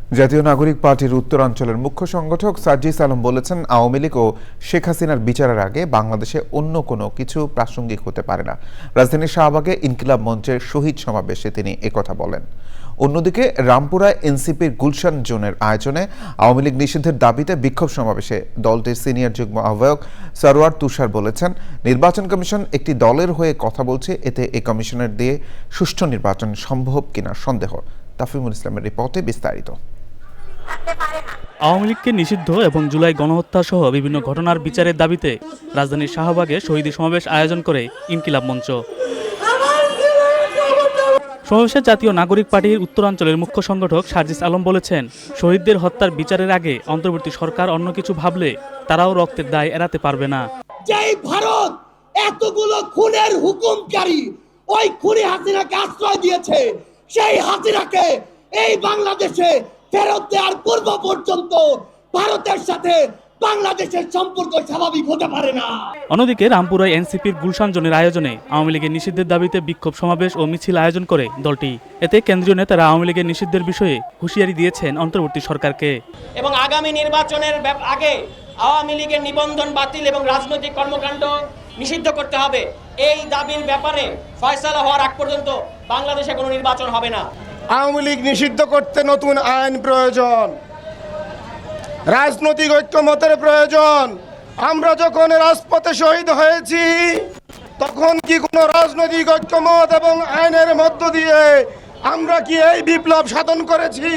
জাতীয় নাগরিক পার্টির উত্তরাঞ্চলের মুখ্য সংগঠক সার্জিস আলম বলেছেন, আওয়ামী লীগ ও শেখ হাসিনার বিচারের আগে বাংলাদেশে অন্য কোনো কিছু প্রাসঙ্গিক হতে পারে না। রাজধানীর শাহবাগে ইনকিলাব মঞ্চের শহীদ সমাবেশে তিনি একথা বলেন। অন্যদিকে রামপুরায় এনসিপির গুলশান জোনের আয়োজনে আওয়ামী লীগ নিষিদ্ধের দাবিতে বিক্ষোভ সমাবেশে দলটির সিনিয়র যুগ্ম আহ্বায়ক সরওয়ার তুষার বলেছেন, নির্বাচন কমিশন একটি দলের হয়ে কথা বলছে, এতে এই কমিশনের দিয়ে সুষ্ঠু নির্বাচন সম্ভব কিনা সন্দেহ। তাফিমুল ইসলামের রিপোর্টে বিস্তারিত। আওয়ামী লীগকে নিষিদ্ধ এবং জুলাই গণহত্যা সহ বিভিন্ন ঘটনার বিচারের দাবিতে রাজধানীর শাহবাগে শহীদ সমাবেশ আয়োজন করে ইনকিলাব মঞ্চ। সমাবেশে জাতীয় নাগরিক পার্টির উত্তরাঞ্চলের মুখ্য সংগঠক সার্জিস আলম বলেছেন, শহীদদের হত্যার বিচারের আগে অন্তর্বর্তী সরকার অন্য কিছু ভাবলে তারাও রক্তের দায় এড়াতে পারবে না। যেই ভারত এতগুলো খুনের হুকুমকারী ওই খুনি হাসিনাকে আশ্রয় দিয়েছে, সেই হাসিনাকে এই বাংলাদেশে ফেরত দেওয়ার পূর্ব পর্যন্ত ভারতের সাথে বাংলাদেশের সম্পর্ক স্বাভাবিক হতে পারে না। অন্যদিকে রামপুরায় এনসিপির গুলশান জোনের আয়োজনে আওয়ামী লীগের নিষিদ্ধের দাবিতে বিক্ষোভ সমাবেশ ও মিছিল আয়োজন করে দলটি। এতে কেন্দ্রীয় নেতারা আওয়ামী লীগের নিষিদ্ধের বিষয়ে হুঁশিয়ারি দিয়েছেন অন্তর্বর্তী সরকারকে। এবং আগামী নির্বাচনের আগে আওয়ামী লীগের নিবন্ধন বাতিল এবং রাজনৈতিক কর্মকাণ্ড নিষিদ্ধ করতে হবে। এই দাবির ব্যাপারে ফয়সালা হওয়ার আগ পর্যন্ত বাংলাদেশে কোনো নির্বাচন হবে না। আওয়ামী লীগ নিষিদ্ধ করতে নতুন আইন প্রয়োজন, রাজনৈতিক ঐক্যমতের প্রয়োজন। আমরা যখন রাজপথে শহীদ হয়েছি তখন কি কোনো রাজনৈতিক ঐক্যমত এবং আইনের মধ্য দিয়ে আমরা কি এই বিপ্লব সাধন করেছি?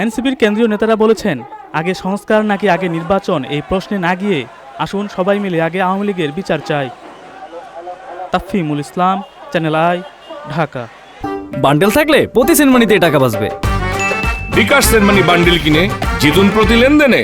এনসিপির কেন্দ্রীয় নেতারা বলেছেন, আগে সংস্কার নাকি আগে নির্বাচন, এই প্রশ্নে না গিয়ে আসুন সবাই মিলে আগে আওয়ামী লীগের বিচার চাই। তাফিমুল ইসলাম, চ্যানেল আই, ঢাকা। বান্ডেল থাকলে প্রতি সেনমানিতে টাকা বাঁচবে। বিকাশ সেনমানি বান্ডেল কিনে জিতুন প্রতি লেনদেনে।